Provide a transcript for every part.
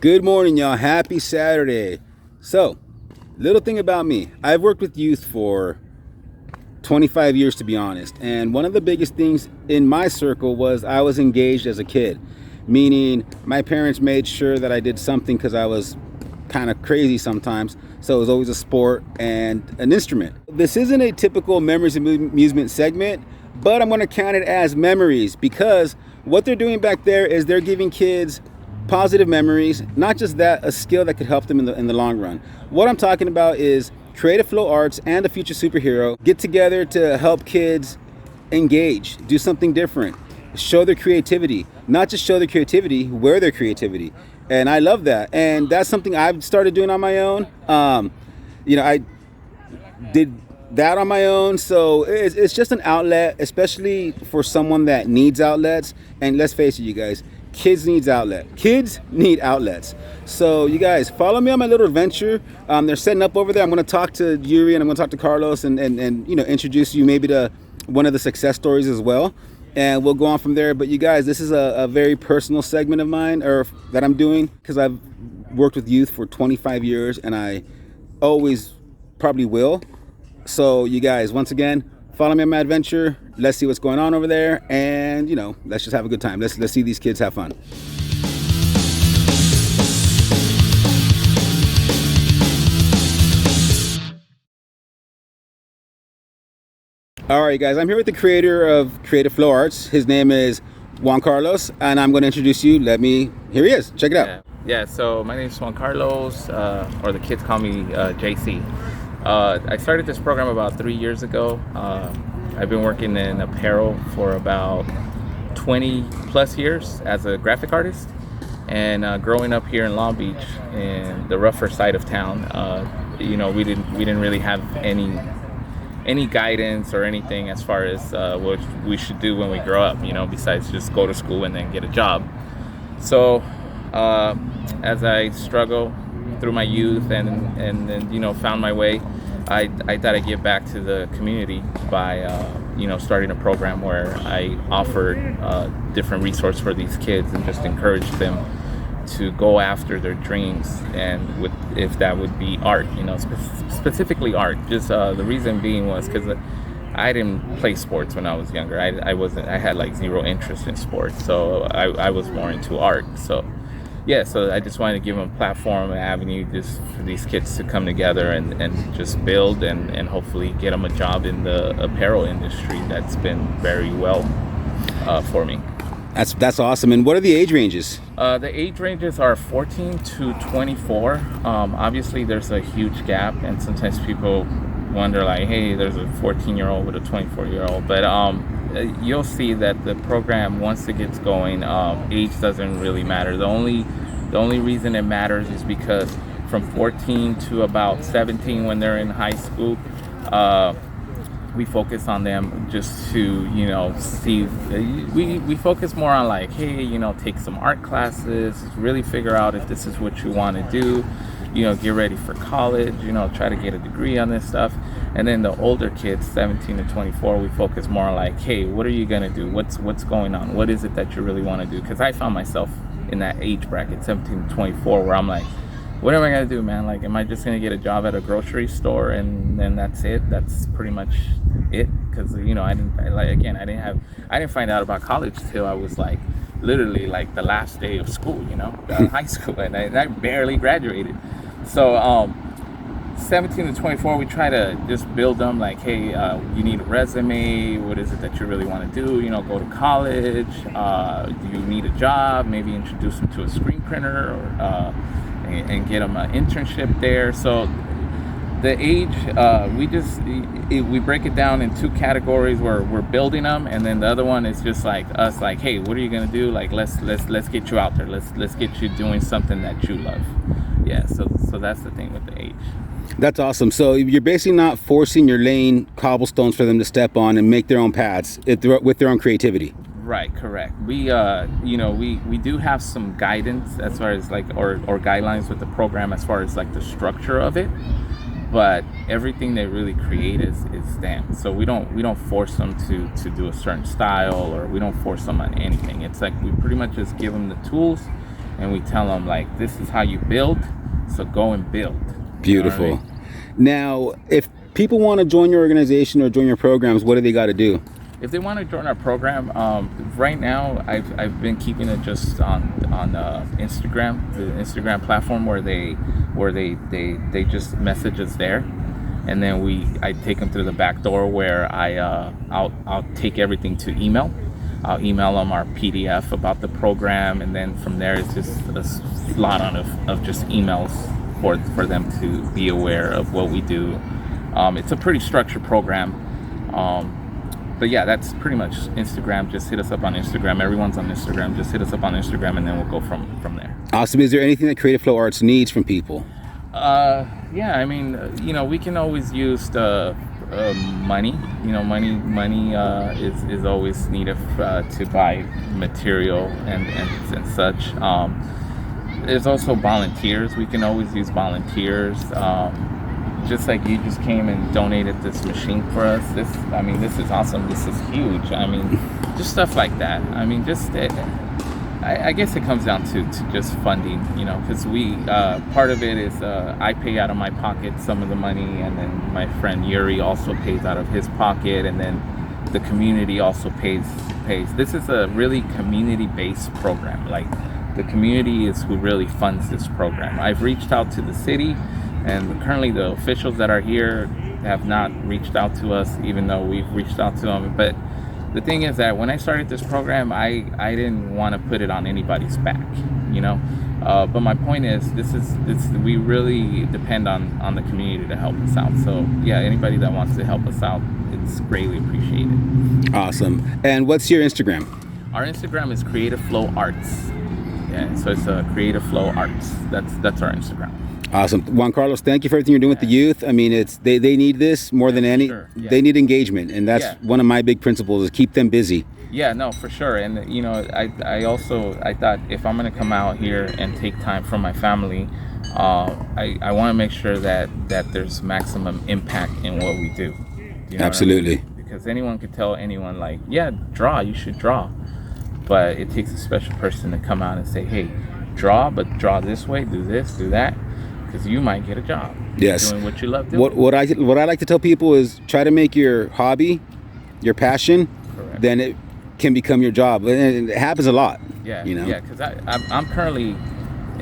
Good morning, y'all. Happy Saturday. So, little thing about me. I've worked with youth for 25 years, to be honest. And one of the biggest things in my circle was I was engaged as a kid, meaning my parents made sure that I did something because I was kind of crazy sometimes. So it was always a sport and an instrument. This isn't a typical memories and amusement segment, but I'm going to count it as memories because what they're doing back there is they're giving kids positive memories, not just that, a skill that could help them in the long run. What I'm talking about is Creative Flow Arts and the Future Superhero get together to help kids engage, do something different, show their creativity, not just show their creativity, wear their creativity. And I love that. And that's something I've started doing on my own. I did that on my own. So it's just an outlet, especially for someone that needs outlets. And let's face it, you guys, kids need outlets. So you guys follow me on my little adventure. They're setting up over there. I'm going to talk to Yuri and I'm going to talk to Carlos and introduce you maybe to one of the success stories as well. And we'll go on from there. But you guys, this is a very personal segment of mine or that I'm doing because I've worked with youth for 25 years and I always probably will. So you guys, once again, follow me on my adventure. Let's see what's going on over there. And, let's just have a good time. Let's see these kids have fun. All right, guys, I'm here with the creator of Creative Flow Arts. His name is Juan Carlos, and I'm going to introduce you. Here he is. Check it out. Yeah, so my name is Juan Carlos, or the kids call me JC. I started this program about 3 years ago. I've been working in apparel for about 20 plus years as a graphic artist. And growing up here in Long Beach, in the rougher side of town, we didn't really have any guidance or anything as far as what we should do when we grow up, besides just go to school and then get a job. So as I struggle through my youth and found my way, I thought I'd give back to the community by starting a program where I offered different resources for these kids and just encouraged them to go after their dreams, and if that would be art, specifically art. Just the reason being was because I didn't play sports when I was younger. I had like zero interest in sports, so I was more into art. So I just wanted to give them a platform, an avenue, just for these kids to come together and just build and hopefully get them a job in the apparel industry that's been very well for me. That's awesome. And what are the age ranges? The age ranges are 14 to 24. Obviously, there's a huge gap, and sometimes people wonder, like, hey, there's a 14-year-old with a 24-year-old. But you'll see that the program, once it gets going, age doesn't really matter. The only reason it matters is because from 14 to about 17, when they're in high school, we focus on them just to, see. We focus more on like, hey, take some art classes, really figure out if this is what you want to do, get ready for college, try to get a degree on this stuff. And then the older kids, 17 to 24, we focus more on like, hey, what are you going to do? What's going on? What is it that you really want to do? Because I found myself in that age bracket, 17 to 24, where I'm like, what am I going to do, man? Like, am I just going to get a job at a grocery store and then that's it? That's pretty much it. Because, I didn't find out about college till I was like, literally like the last day of school, high school. And I barely graduated. So, 17 to 24, we try to just build them like, hey, you need a resume. What is it that you really want to do? Go to college. Do you need a job? Maybe introduce them to a screen printer and get them an internship there. So the age, we break it down in two categories where we're building them, and then the other one is just like us, like, hey, what are you gonna do? Like, let's get you out there. Let's get you doing something that you love. Yeah. So that's the thing with the age. That's awesome. So you're basically not forcing, you're laying cobblestones for them to step on and make their own paths with their own creativity. Right, correct. We do have some guidance as far as like or guidelines with the program as far as like the structure of it, but everything they really create is them. So we don't force them to do a certain style, or we don't force them on anything. It's like we pretty much just give them the tools and we tell them like, this is how you build, so go and build. Beautiful. You know what I mean? Now, if people want to join your organization or join your programs, what do they got to do? If they want to join our program, right now I've been keeping it just on Instagram, the Instagram platform where they just message us there, and then I take them through the back door where I'll take everything to email. I'll email them our PDF about the program, and then from there it's just a slot on of just emails for them to be aware of what we do. It's a pretty structured program. But yeah, that's pretty much Instagram. Just hit us up on Instagram. Everyone's on Instagram. Just hit us up on Instagram, and then we'll go from there. Awesome. Is there anything that Creative Flow Arts needs from people? Yeah, I mean, we can always use the money. Money is always needed to buy material and such. There's also volunteers. We can always use volunteers. Just like you just came and donated this machine for us. This is awesome. This is huge. I mean, just stuff like that. I mean, I guess it comes down to just funding, because part of it is I pay out of my pocket some of the money, and then my friend Yuri also pays out of his pocket, and then the community also pays. This is a really community-based program. Like, the community is who really funds this program. I've reached out to the city, and currently the officials that are here have not reached out to us, even though we've reached out to them. But the thing is that when I started this program, I didn't want to put it on anybody's back, But my point is, we really depend on the community to help us out. So yeah, anybody that wants to help us out, it's greatly appreciated. Awesome. And what's your Instagram? Our Instagram is Creative Flow Arts. Yeah, so it's Creative Flow Arts. That's our Instagram. Awesome. Juan Carlos, thank you for everything you're doing with the youth. I mean, they need this more than any. Sure. Yeah. They need engagement, and that's one of my big principles, is keep them busy. Yeah, no, for sure. And I thought, if I'm going to come out here and take time from my family, I want to make sure that there's maximum impact in what we do. Absolutely. I mean? Because anyone could tell anyone, like, yeah, you should draw. But it takes a special person to come out and say, hey, draw, but draw this way, do this, do that. Because you might get a job. Yes. Doing what you love doing. What I like to tell people is, try to make your hobby your passion. Correct. Then it can become your job, and it happens a lot. Yeah. Yeah, because I'm currently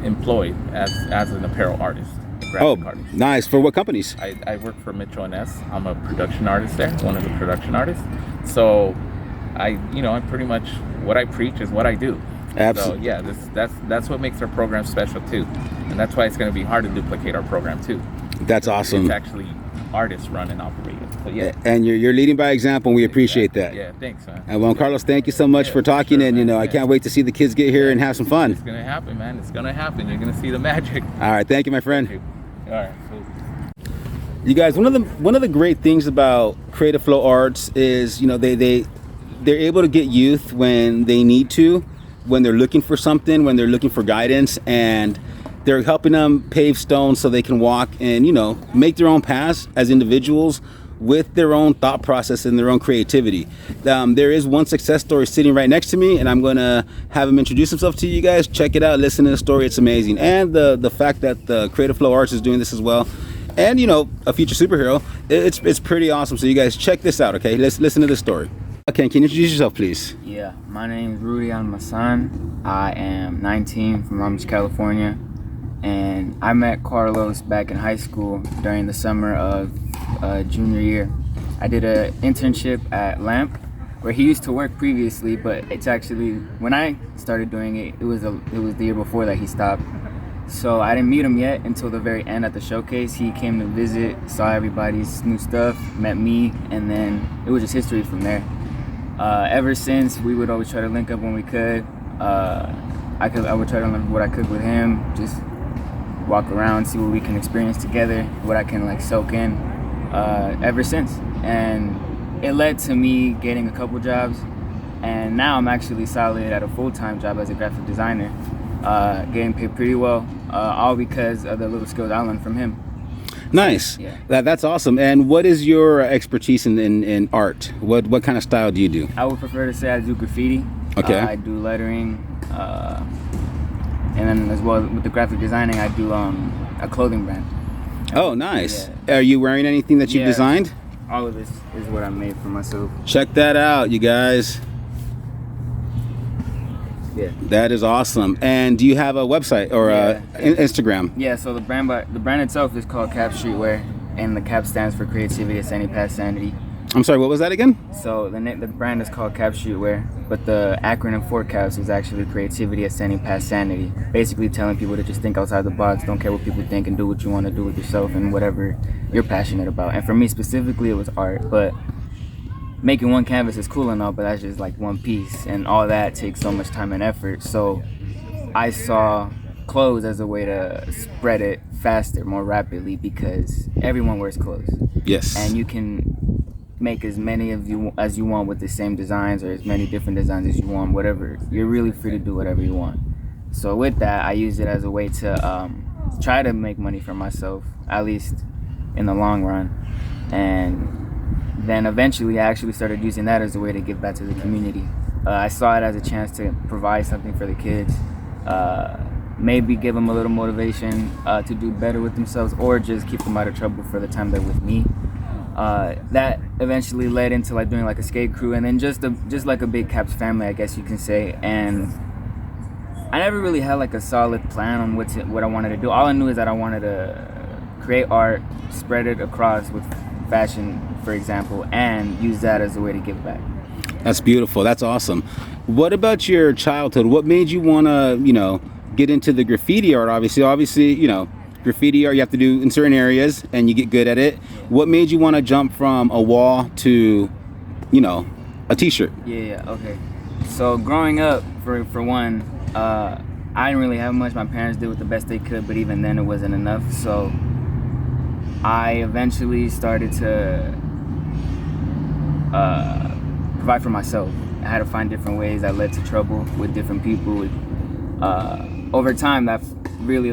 employed as an apparel artist. Artist. Nice. For what companies? I work for Mitchell & Ness. I'm a production artist there, one of the production artists. So I pretty much, what I preach is what I do. Absolutely. So yeah, that's what makes our program special too, and that's why it's going to be hard to duplicate our program too. That's awesome. It's actually artists run and operate it. So yeah. And you're leading by example, and we appreciate that. Yeah, thanks, man. And Juan Carlos, thank you so much for talking. Sure, and I can't wait to see the kids get here and have some fun. It's gonna happen, man. It's gonna happen. You're gonna see the magic. All right, thank you, my friend. Thank you. All right. Cool. You guys, one of the great things about Creative Flow Arts is, they're able to get youth when they need to, when they're looking for something, when they're looking for guidance, and they're helping them pave stones so they can walk and, make their own paths as individuals with their own thought process and their own creativity. There is one success story sitting right next to me, and I'm going to have him introduce himself to you guys. Check it out. Listen to the story. It's amazing. And the fact that the Creative Flow Arts is doing this as well, and, a future superhero, it's pretty awesome. So you guys check this out, okay? Let's listen to this story. Okay, can you introduce yourself, please? Yeah, my name is Rudy Almazan. I am 19 from Long Beach, California, and I met Carlos back in high school during the summer of junior year. I did an internship at LAMP, where he used to work previously, but it's actually, when I started doing it, it was the year before that he stopped. So I didn't meet him yet until the very end at the showcase. He came to visit, saw everybody's new stuff, met me, and then it was just history from there. Ever since, we would always try to link up when we could. I would try to learn what I could with him, just walk around, see what we can experience together, what I can soak in. Ever since, and it led to me getting a couple jobs, and now I'm actually solid at a full-time job as a graphic designer, getting paid pretty well, all because of the little skills I learned from him. Nice. Yeah. That's awesome. And what is your expertise in art? What kind of style do you do? I would prefer to say I do graffiti. Okay. I do lettering, And then as well with the graphic designing, I do a clothing brand. Oh, nice. Are you wearing anything that you've designed? All of this is what I made for myself. Check that out, you guys. Yeah. That is awesome. And do you have a website or Instagram? Yeah, so the brand itself is called Cap Streetwear, and the Cap stands for Creativity Ascending Past Sanity. I'm sorry, what was that again? So the brand is called Cap Streetwear, but the acronym for CAPS is actually Creativity Ascending Past Sanity. Basically telling people to just think outside the box, don't care what people think, and do what you want to do with yourself and whatever you're passionate about. And for me specifically, it was art, but making one canvas is cool and all, but that's just like one piece, and all that takes so much time and effort. So I saw clothes as a way to spread it faster, more rapidly, because everyone wears clothes. Yes. And you can make as many of you as you want with the same designs, or as many different designs as you want, whatever. You're really free to do whatever you want. So with that, I use it as a way to try to make money for myself, at least in the long run. And then eventually I actually started using that as a way to give back to the community. I saw it as a chance to provide something for the kids, maybe give them a little motivation to do better with themselves, or just keep them out of trouble for the time they're with me. That eventually led into like doing like a skate crew, and then just like a big Caps family, I guess you can say. And I never really had like a solid plan on what I wanted to do. All I knew is that I wanted to create art, spread it across with fashion, for example, and use that as a way to give back. That's beautiful. That's awesome. What about your childhood? What made you want to, get into the graffiti art? Obviously, graffiti art you have to do in certain areas and you get good at it. What made you want to jump from a wall to, a t-shirt? Yeah, okay. So growing up, for one, I didn't really have much. My parents did what the best they could, but even then it wasn't enough. So I eventually started to provide for myself. I had to find different ways that led to trouble with different people. Over time, that really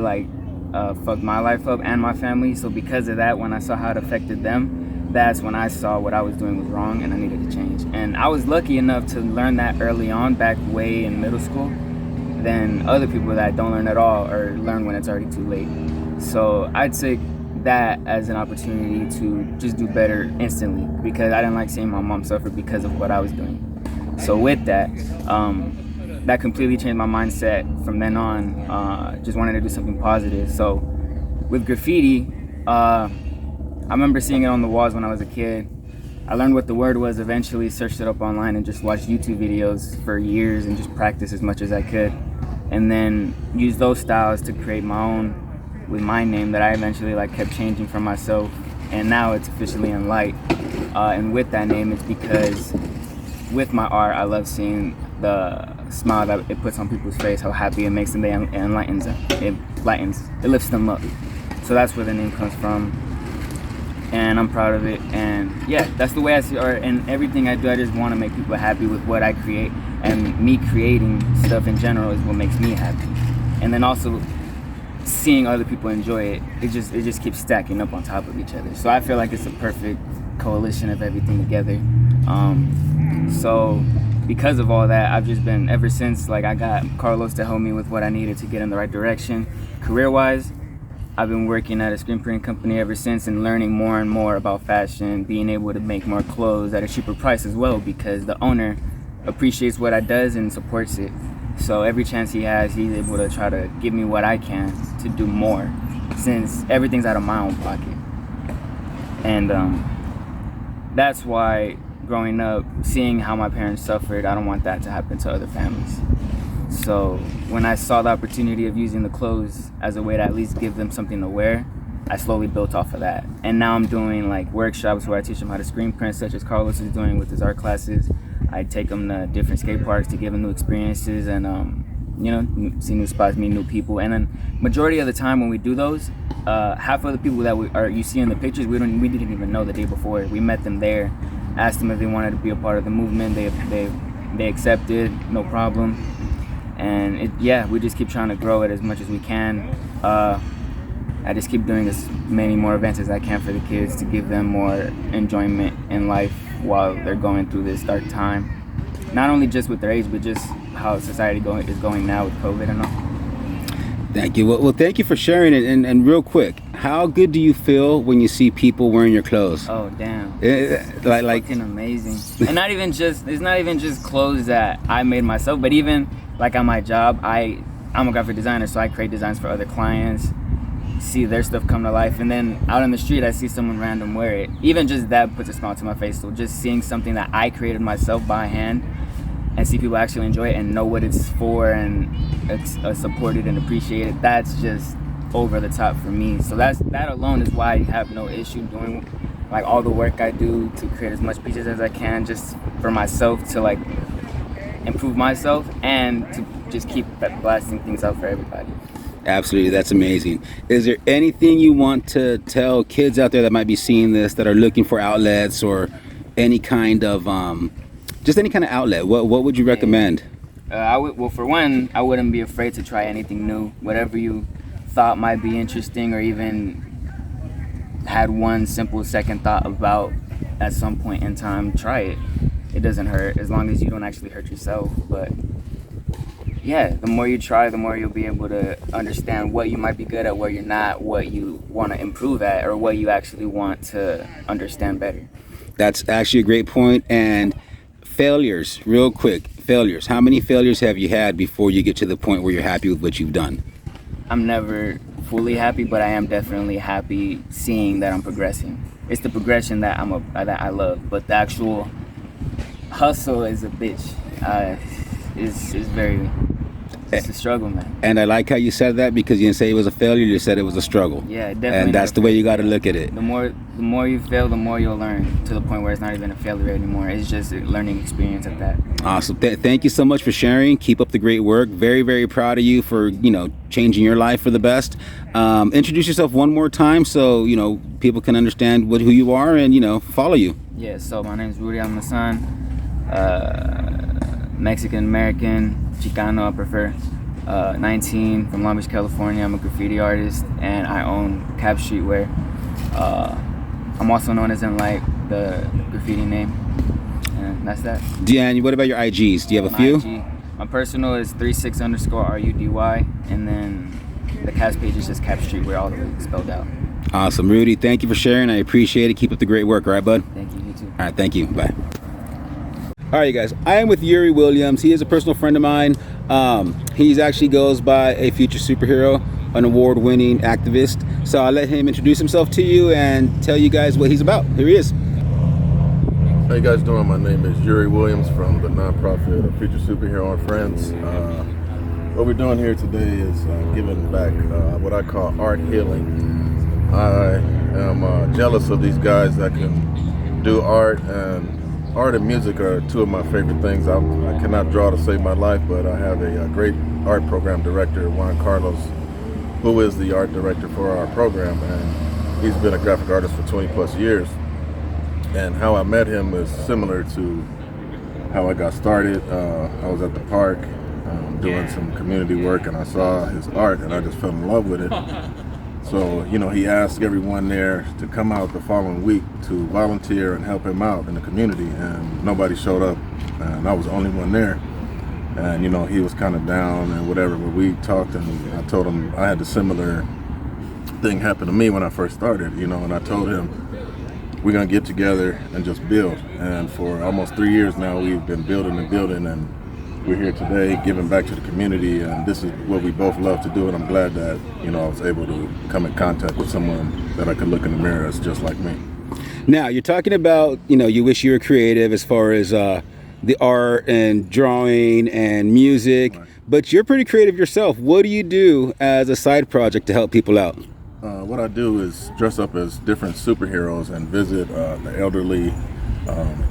fucked my life up and my family. So because of that, when I saw how it affected them, that's when I saw what I was doing was wrong and I needed to change. And I was lucky enough to learn that early on, back way in middle school, than other people that don't learn at all or learn when it's already too late. So I'd say that as an opportunity to just do better instantly, because I didn't like seeing my mom suffer because of what I was doing. So with that, that completely changed my mindset from then on. Just wanted to do something positive. So with graffiti, I remember seeing it on the walls when I was a kid. I learned what the word was eventually, searched it up online, and just watched YouTube videos for years and just practiced as much as I could. And then used those styles to create my own with my name that I eventually kept changing for myself. And now it's officially in Light. And with that name, it's because with my art, I love seeing the smile that it puts on people's face, how happy it makes them, it enlightens them. It lifts them up. So that's where the name comes from. And I'm proud of it. And yeah, that's the way I see art. And everything I do, I just want to make people happy with what I create. And me creating stuff in general is what makes me happy. And then also seeing other people enjoy it, it just keeps stacking up on top of each other. So I feel like it's a perfect coalition of everything together. So because of all that, I've just been, ever since I got Carlos to help me with what I needed to get in the right direction career-wise, I've been working at a screen printing company ever since and learning more and more about fashion, being able to make more clothes at a cheaper price as well, because the owner appreciates what I does and supports it. So every chance he has, he's able to try to give me what I can to do more, since everything's out of my own pocket. And that's why growing up, seeing how my parents suffered, I don't want that to happen to other families. So when I saw the opportunity of using the clothes as a way to at least give them something to wear, I slowly built off of that. And now I'm doing workshops where I teach them how to screen print, such as Carlos is doing with his art classes. I take them to different skate parks to give them new experiences and see new spots, meet new people. And then majority of the time when we do those, half of the people that you see in the pictures, we didn't even know the day before. We met them there, asked them if they wanted to be a part of the movement. They accepted, no problem. And we just keep trying to grow it as much as we can. I just keep doing as many more events as I can for the kids to give them more enjoyment in life while they're going through this dark time. Not only just with their age, but just how society is going now with COVID and all. Thank you. Well, thank you for sharing it. And real quick, how good do you feel when you see people wearing your clothes? Oh damn! Like fucking amazing. And it's not even just clothes that I made myself, but even like on my job, I'm a graphic designer, so I create designs for other clients. See their stuff come to life, and then out on the street, I see someone random wear it. Even just that puts a smile to my face. So just seeing something that I created myself by hand, and see people actually enjoy it and know what it's for and it's supported and appreciated, that's just over the top for me. So that alone is why I have no issue doing like all the work I do to create as much pieces as I can, just for myself to like improve myself and to just keep blasting things out for everybody. Absolutely, that's amazing. Is there anything you want to tell kids out there that might be seeing this, that are looking for outlets or any kind of just any kind of outlet? What would you recommend? Well, for one, I wouldn't be afraid to try anything new. Whatever you thought might be interesting, or even had one simple second thought about at some point in time, try it. It doesn't hurt, as long as you don't actually hurt yourself. But yeah, the more you try, the more you'll be able to understand what you might be good at, what you're not, what you want to improve at, or what you actually want to understand better. That's actually a great point. And failures, real quick, failures. How many failures have you had before you get to the point where you're happy with what you've done? I'm never fully happy, but I am definitely happy seeing that I'm progressing. It's the progression that I love, but the actual hustle is a bitch. It's a struggle, man. And I like how you said that, because you didn't say it was a failure, you said it was a struggle. Yeah, definitely. And that's the way you got to look at it. The more you fail, the more you'll learn, to the point where it's not even a failure anymore. It's just a learning experience at that. Awesome. Thank you so much for sharing. Keep up the great work. Very, very proud of you for, changing your life for the best. Introduce yourself one more time so, people can understand who you are and, follow you. Yeah, so my name is Rudy Almazan, Mexican-American, Chicano, I prefer. 19, from Long Beach, California. I'm a graffiti artist, and I own Cap Streetwear. I'm also known as Enlight, the graffiti name. And that's that. And what about your IGs? Do you have a few? IG, my personal is 36_RUDY, and then the cast page is just Cap Streetwear, all the way spelled out. Awesome. Rudy, thank you for sharing. I appreciate it. Keep up the great work. All right, bud? Thank you. You too. All right, thank you. Bye. All right, you guys. I am with Yuri Williams. He is a personal friend of mine. He's actually goes by a future superhero, an award-winning activist. So I'll let him introduce himself to you and tell you guys what he's about. Here he is. How you guys doing? My name is Yuri Williams from the nonprofit Future Superhero and Friends. What we're doing here today is giving back what I call art healing. I am jealous of these guys that can do art, and art and music are two of my favorite things. I cannot draw to save my life, but I have a great art program director, Juan Carlos, who is the art director for our program, and he's been a graphic artist for 20 plus years. And how I met him is similar to how I got started. I was at the park doing some community work, and I saw his art, and I just fell in love with it. So, he asked everyone there to come out the following week to volunteer and help him out in the community, and nobody showed up, and I was the only one there. And, he was kind of down and whatever, but we talked, and I told him I had a similar thing happen to me when I first started, and I told him, we're going to get together and just build. And for almost 3 years now, we've been building, and we're here today giving back to the community, and this is what we both love to do, and I'm glad that, I was able to come in contact with someone that I could look in the mirror as just like me. Now, you're talking about, you wish you were creative as far as the art and drawing and music, right. But you're pretty creative yourself. What do you do as a side project to help people out? What I do is dress up as different superheroes and visit the elderly,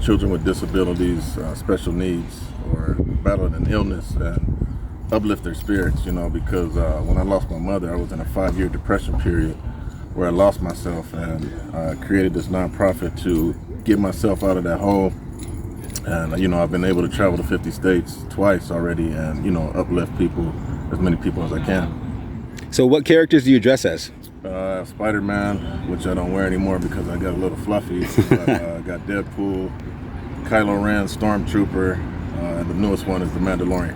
children with disabilities, special needs, or battling an illness, and uplift their spirits, because when I lost my mother, I was in a 5-year depression period where I lost myself, and I created this nonprofit to get myself out of that hole. And, I've been able to travel to 50 states twice already and, uplift people, as many people as I can. So what characters do you dress as? Spider-Man, which I don't wear anymore because I got a little fluffy. But, I got Deadpool, Kylo Ren, Stormtrooper, and the newest one is the Mandalorian.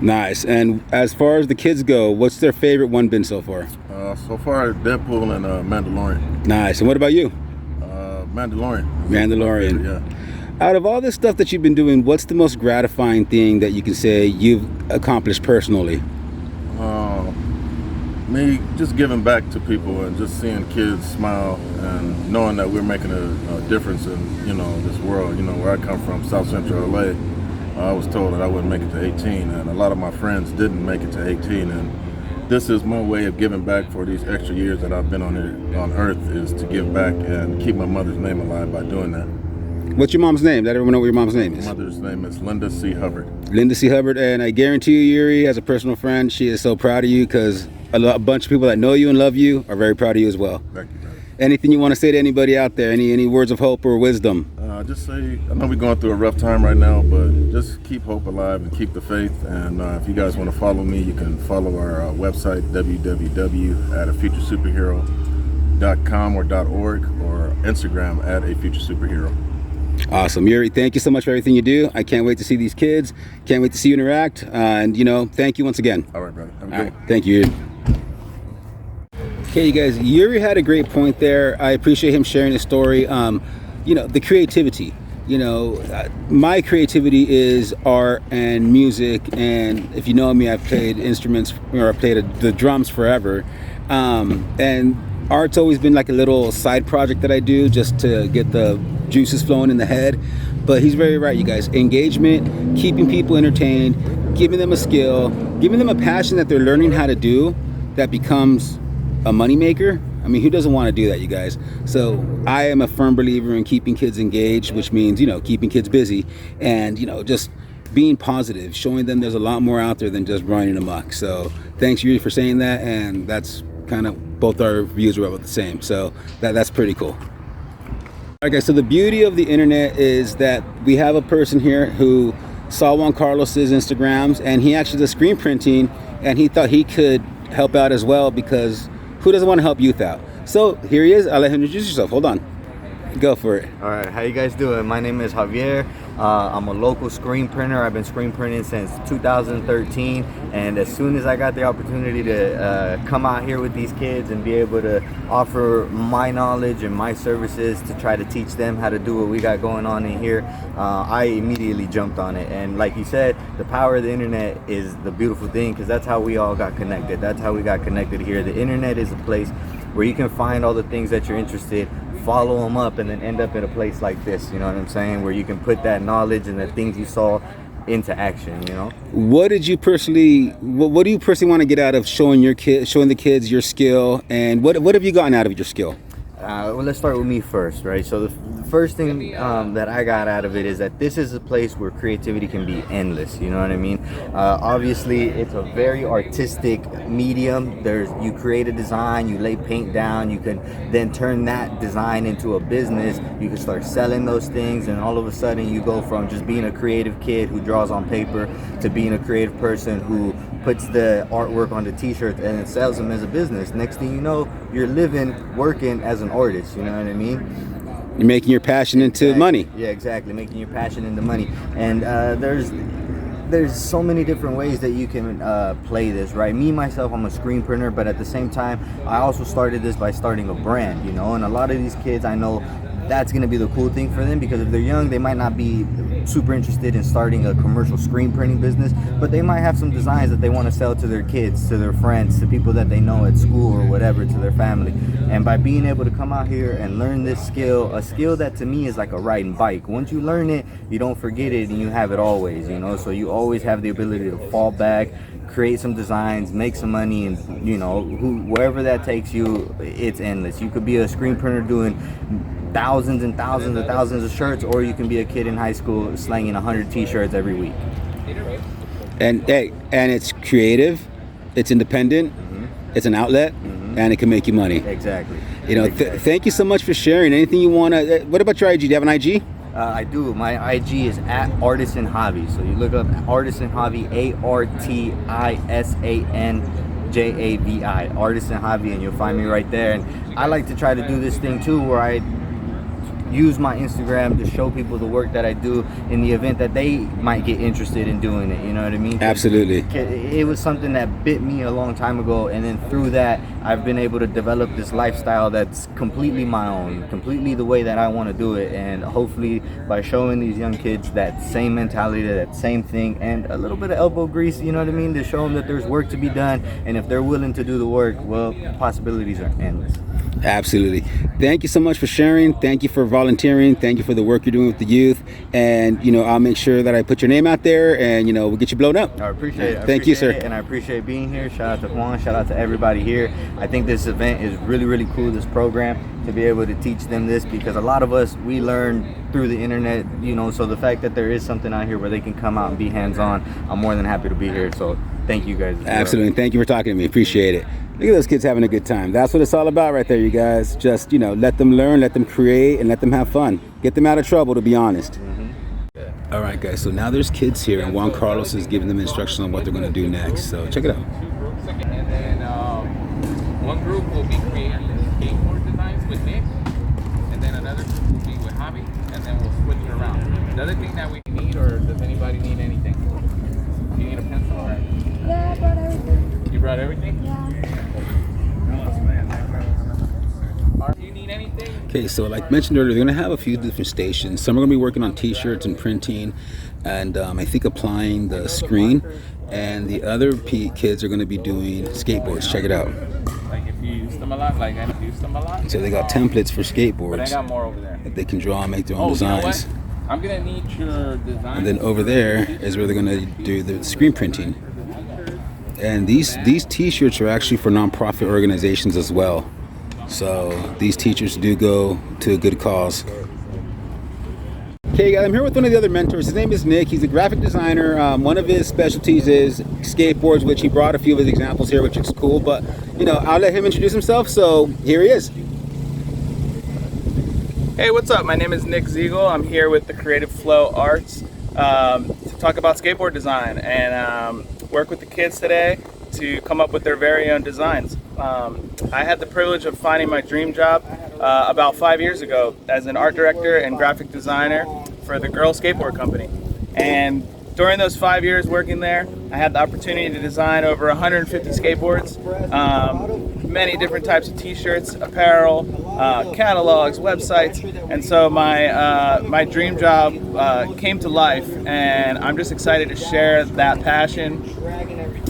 Nice. And as far as the kids go, what's their favorite one been so far? So far, Deadpool and Mandalorian. Nice. And what about you? Mandalorian. Mandalorian. Yeah. Out of all this stuff that you've been doing, what's the most gratifying thing that you can say you've accomplished personally? Me just giving back to people and just seeing kids smile and knowing that we're making a difference in, you know, this world. You know, where I come from, South Central LA, I was told that I wouldn't make it to 18, and a lot of my friends didn't make it to 18, and this is my way of giving back for these extra years that I've been on Earth, is to give back and keep my mother's name alive by doing that. What's your mom's name? Let everyone know what your mom's name is. My mother's name is Linda C. Hubbard. Linda C. Hubbard, and I guarantee you, Yuri, as a personal friend, she is so proud of you, because a bunch of people that know you and love you are very proud of you as well. Thank you, man. Anything you want to say to anybody out there? Any words of hope or wisdom? Just say, I know we're going through a rough time right now, but just keep hope alive and keep the faith. And if you guys want to follow me, you can follow our website, www.afuturesuperhero.com or .org, or Instagram @afuturesuperhero. Awesome. Yuri, thank you so much for everything you do. I can't wait to see these kids. Can't wait to see you interact. And, you know, thank you once again. All right, brother. Have a good All right. one. Thank you, Yuri. Okay, you guys, Yuri had a great point there. I appreciate him sharing his story. You know, the creativity. You know, my creativity is art and music. And if you know me, I've played instruments, or I've played the drums forever. And art's always been like a little side project that I do just to get the juices flowing in the head. But he's very right, you guys. Engagement, keeping people entertained, giving them a skill, giving them a passion that they're learning how to do that becomes a moneymaker. I mean, who doesn't want to do that, you guys? So I am a firm believer in keeping kids engaged, which means, you know, keeping kids busy and, you know, just being positive, showing them there's a lot more out there than just running amok. So thanks, Yuri, for saying that. And that's kind of, both our views are about the same. So that's pretty cool. All right, guys, so the beauty of the internet is that we have a person here who saw Juan Carlos's Instagrams, and he actually does screen printing, and he thought he could help out as well, because who doesn't want to help youth out? So here he is. I'll let him introduce himself. Hold on. Go for it. All right, how you guys doing? My name is Javier. I'm a local screen printer. I've been screen printing since 2013, and as soon as I got the opportunity to come out here with these kids and be able to offer my knowledge and my services to try to teach them how to do what we got going on in here, I immediately jumped on it. And like you said, the power of the internet is the beautiful thing, because that's how we all got connected. That's how we got connected here. The internet is a place where you can find all the things that you're interested, follow them up, and then end up in a place like this, you know what I'm saying, where you can put that knowledge and the things you saw into action, you know. What do you personally want to get out of showing the kids your skill, and what have you gotten out of your skill? Well, let's start with me first, right? So the first thing that I got out of it is that this is a place where creativity can be endless, you know what I mean? Obviously, it's a very artistic medium. You create a design, you lay paint down, you can then turn that design into a business. You can start selling those things, and all of a sudden you go from just being a creative kid who draws on paper to being a creative person who puts the artwork on the t-shirts and then sells them as a business. Next thing you know, you're working as an artist, you know what I mean? You're making your passion into money. Yeah, exactly, making your passion into money. And there's so many different ways that you can play this, right? Me, myself, I'm a screen printer, but at the same time, I also started this by starting a brand, you know? And a lot of these kids, I know that's gonna be the cool thing for them, because if they're young, they might not be super interested in starting a commercial screen printing business, but they might have some designs that they want to sell to their kids, to their friends, to people that they know at school or whatever, to their family. And by being able to come out here and learn this skill, a skill that to me is like a riding bike. Once you learn it, you don't forget it, and you have it always, you know? So you always have the ability to fall back, create some designs, make some money, and you know, wherever that takes you, it's endless. You could be a screen printer doing thousands and thousands and thousands of shirts, or you can be a kid in high school slanging 100 t-shirts every week. And it's creative, it's independent, it's an outlet, and it can make you money. Exactly. You know, thank you so much for sharing. Anything you want to, what about your IG? Do you have an IG? I do. My IG is @Artisan Hobby. So you look up Artisan Hobby, ARTISANJAVI, Artisan Hobby, and you'll find me right there. And I like to try to do this thing too, where I use my Instagram to show people the work that I do in the event that they might get interested in doing it. You know what I mean? Absolutely. It was something that bit me a long time ago, and then through that, I've been able to develop this lifestyle that's completely my own, completely the way that I want to do it. And hopefully, by showing these young kids that same mentality, that same thing, and a little bit of elbow grease, you know what I mean, to show them that there's work to be done, and if they're willing to do the work, well, possibilities are endless. Absolutely. Thank you so much for sharing. Thank you for volunteering. Thank you for the work you're doing with the youth. And, I'll make sure that I put your name out there and, we'll get you blown up. I appreciate it. Thank you, sir. And I appreciate being here. Shout out to Juan. Shout out to everybody here. I think this event is really, really cool, this program, to be able to teach them this, because a lot of us, we learn through the internet, so the fact that there is something out here where they can come out and be hands-on, I'm more than happy to be here. So thank you guys. Absolutely. Thank you for talking to me. Appreciate it. Look at those kids having a good time. That's what it's all about right there, you guys. Just, let them learn, let them create, and let them have fun. Get them out of trouble, to be honest. All right, guys. So now there's kids here, and Juan Carlos is giving them instructions on what they're going to do next. So check it out. And then one group will be creating skateboard designs with Nick, and then another group will be with Hobby, and then we'll switch it around. Another thing that we need, or does anybody need anything? Do you need a pencil? Or? Yeah, I brought everything. You brought everything? Yeah. Do you need anything? Okay, so like mentioned earlier, they're going to have a few different stations. Some are going to be working on t-shirts and printing, and I think applying the screen. And the other kids are going to be doing skateboards. Check it out. Like if you use them a lot, like I use them a lot. So they got templates for skateboards. But I got more over there. That they can draw and make their own designs. You know what? I'm going to need your design. And then over there is where they're going to do the screen printing. And these t-shirts are actually for nonprofit organizations as well. So these teachers do go to a good cause. Okay, guys, I'm here with one of the other mentors. His name is Nick. He's a graphic designer. One of his specialties is skateboards, which he brought a few of his examples here, which is cool. But, I'll let him introduce himself. So here he is. Hey, what's up? My name is Nick Ziegel. I'm here with the Creative Flow Arts to talk about skateboard design and work with the kids today to come up with their very own designs. I had the privilege of finding my dream job about 5 years ago as an art director and graphic designer for the Girl Skateboard Company. And during those 5 years working there, I had the opportunity to design over 150 skateboards, many different types of t-shirts, apparel, catalogs, websites. And so my dream job came to life, and I'm just excited to share that passion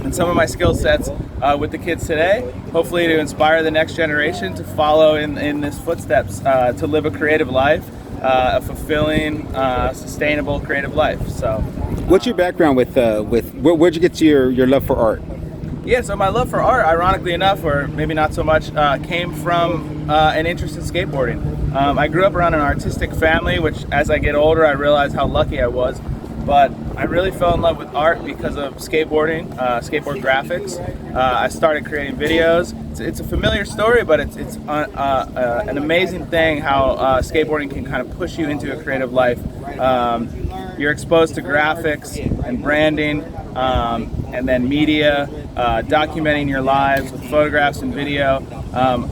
and some of my skill sets with the kids today, hopefully to inspire the next generation to follow in this footsteps, to live a creative life, a fulfilling, sustainable creative life. So, what's your background with where'd you get your love for art? Yeah, so my love for art, ironically enough, or maybe not so much, came from an interest in skateboarding. I grew up around an artistic family, which as I get older, I realized how lucky I was. But I really fell in love with art because of skateboarding, skateboard graphics. I started creating videos. It's a familiar story, but it's an amazing thing how skateboarding can kind of push you into a creative life. You're exposed to graphics and branding, and then media, documenting your lives with photographs and video.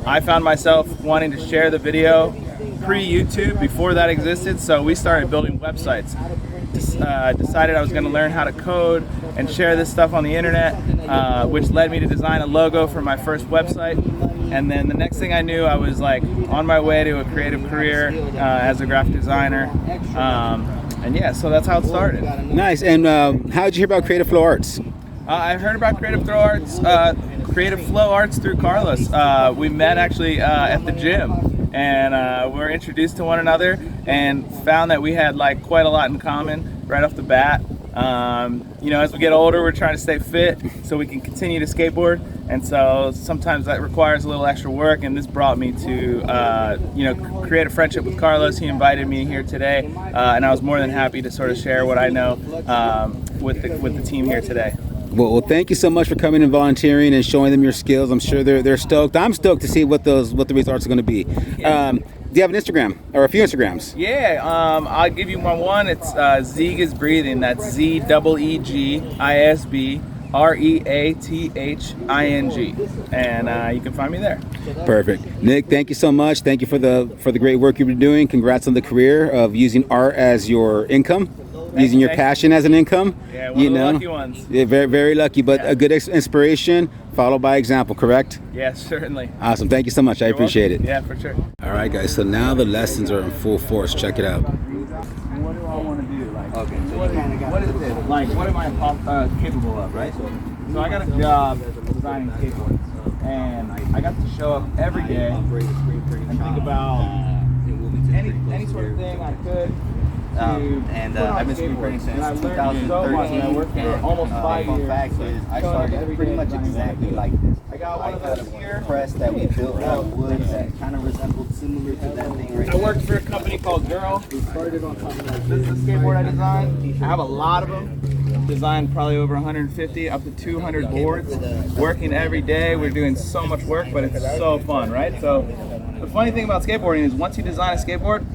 I found myself wanting to share the video pre-YouTube, before that existed, so we started building websites. Decided I was going to learn how to code and share this stuff on the internet, which led me to design a logo for my first website. And then the next thing I knew, I was like on my way to a creative career as a graphic designer. And yeah, so that's how it started. Nice. And how did you hear about Creative Flow Arts? I heard about Creative Flow Arts through Carlos. We met actually at the gym, and we were introduced to one another and found that we had like quite a lot in common right off the bat. As we get older, we're trying to stay fit so we can continue to skateboard, and so sometimes that requires a little extra work, and this brought me to create a friendship with Carlos. He invited me here today, and I was more than happy to sort of share what I know with the team here today. Well, thank you so much for coming and volunteering and showing them your skills. I'm sure they're stoked. I'm stoked to see what the results are going to be. Do you have an Instagram or a few Instagrams? Yeah, I'll give you one. It's Zeeg is Breathing. That's ZEEGISB REATHING, and you can find me there. Perfect. Nick, thank you so much. Thank you for the great work you've been doing. Congrats on the career of using art as your income, using your passion as an income. Yeah, one of the lucky ones. Yeah, very, very lucky, but a good inspiration followed by example, correct? Yes, certainly. Awesome. Thank you so much. I appreciate it. Yeah, for sure. All right, guys. So now the lessons are in full force. Check it out. What do I want to do? Like, okay, so what is this? Like, what am I capable of, right? So I got a job designing skateboards, and I got to show up every day and think about any sort of thing I could. I've been screen printing since 2013. I worked for almost 5 years. Fact is, I started pretty much exactly like this. I got one of those here. Press that we built out of wood that kind of resembled similar to that thing right I worked for a company called Girl. We started on something like this. This is a skateboard I designed. I have a lot of them. Designed probably over 150 up to 200 boards. Working every day. We're doing so much work, but it's so fun, right? So the funny thing about skateboarding is once you design a skateboard,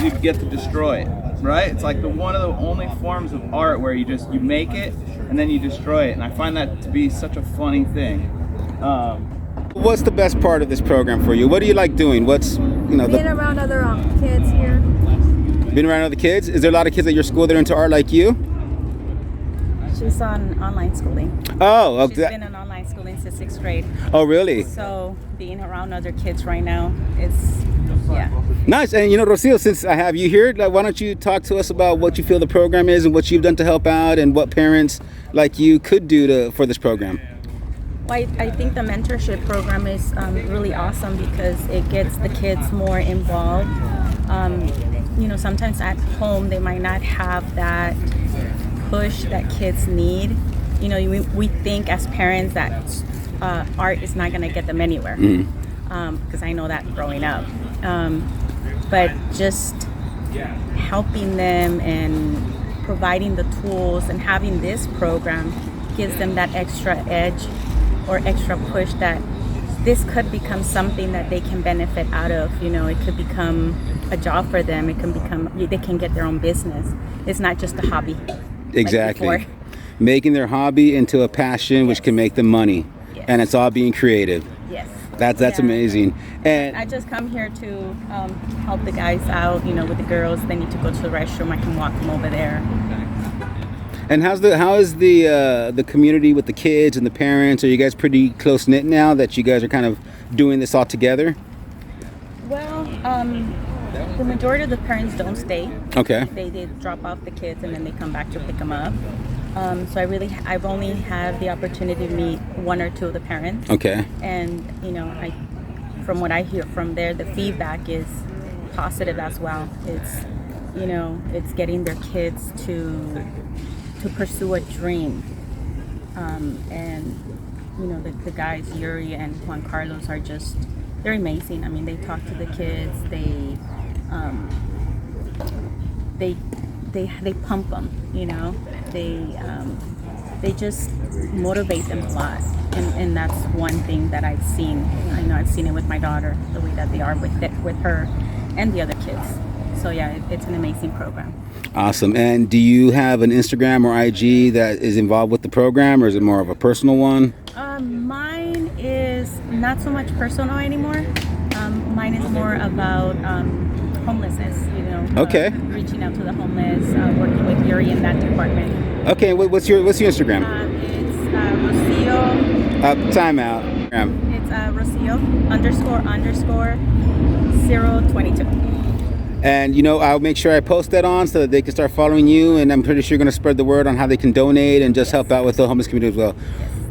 you get to destroy it, right? It's like one of the only forms of art where you make it and then you destroy it, and I find that to be such a funny thing. What's the best part of this program for you? What do you like doing? What's Being around other kids here. Being around other kids? Is there a lot of kids at your school that are into art like you? She's on online schooling. Oh, She's been in online schooling since 6th grade. Oh, really? So being around other kids right now is, yeah. Nice. And Rocio, since I have you here, why don't you talk to us about what you feel the program is and what you've done to help out and what parents like you could do for this program? Well, I think the mentorship program is really awesome because it gets the kids more involved. Sometimes at home they might not have that push that kids need. We think as parents that art is not going to get them anywhere, because I know that growing up. But just helping them and providing the tools and having this program gives them that extra edge or extra push that this could become something that they can benefit out of. It could become a job for them. They can get their own business. It's not just a hobby. Exactly. Like making their hobby into a passion, which can make them money. Yes. And it's all being creative. Yes. That's amazing. And I just come here to help the guys out, with the girls. They need to go to the restroom. I can walk them over there. And how is the community with the kids and the parents? Are you guys pretty close knit now that you guys are kind of doing this all together? Well, the majority of the parents don't stay. Okay. They drop off the kids and then they come back to pick them up. So I've only had the opportunity to meet one or two of the parents. Okay. And from what I hear from there, the feedback is positive as well. It's getting their kids to pursue a dream. The guys Yuri and Juan Carlos they're amazing. I mean, they talk to the kids. They pump them. They just motivate them a lot, and that's one thing that I've seen. I know I've seen it with my daughter, the way that they are with her and the other kids. So yeah, it's an amazing program. Awesome. And do you have an Instagram or IG that is involved with the program, or is it more of a personal one? Mine is not so much personal anymore. Mine is more about homelessness, Okay. Reaching out to the homeless, working with Yuri in that department. Okay, what's your Instagram? It's Rocio. Time out. It's Rocio __022. And I'll make sure I post that on so that they can start following you, and I'm pretty sure you're going to spread the word on how they can donate and just help out with the homeless community as well.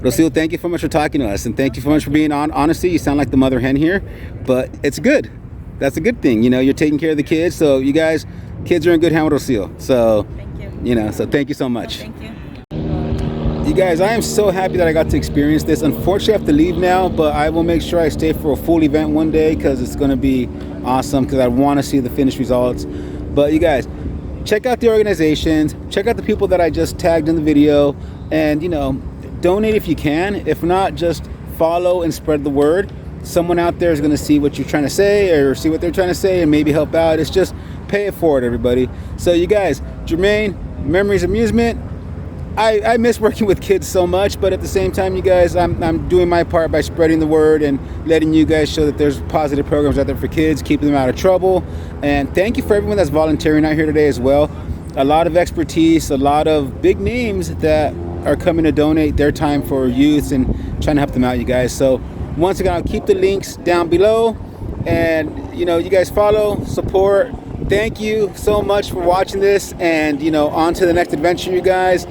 Rocio, thank you so much for talking to us, and thank you so much for being on. Honestly, you sound like the mother hen here, but it's good. That's a good thing. You're taking care of the kids, so you guys, kids are in good hands with Rocio. So, Thank you. So thank you so much. Thank you. You guys, I am so happy that I got to experience this. Unfortunately, I have to leave now, but I will make sure I stay for a full event one day because it's going to be awesome because I want to see the finished results. But you guys, check out the organizations, check out the people that I just tagged in the video, and, donate if you can. If not, just follow and spread the word. Someone out there is going to see what you're trying to say or see what they're trying to say and maybe help out. It's just pay it forward, everybody. So you guys, Jermaine, Memories Amusement, I miss working with kids so much, but at the same time, you guys, I'm doing my part by spreading the word and letting you guys show that there's positive programs out there for kids, keeping them out of trouble. And thank you for everyone that's volunteering out here today as well. A lot of expertise, a lot of big names that are coming to donate their time for youths and trying to help them out, you guys. So once again, I'll keep the links down below, and you guys follow, support. Thank you so much for watching this, and on to the next adventure, you guys.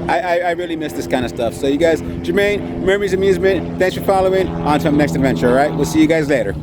I really miss this kind of stuff. So you guys, Jermaine, Memories Amusement, thanks for following. On to the next adventure, all right? We'll see you guys later.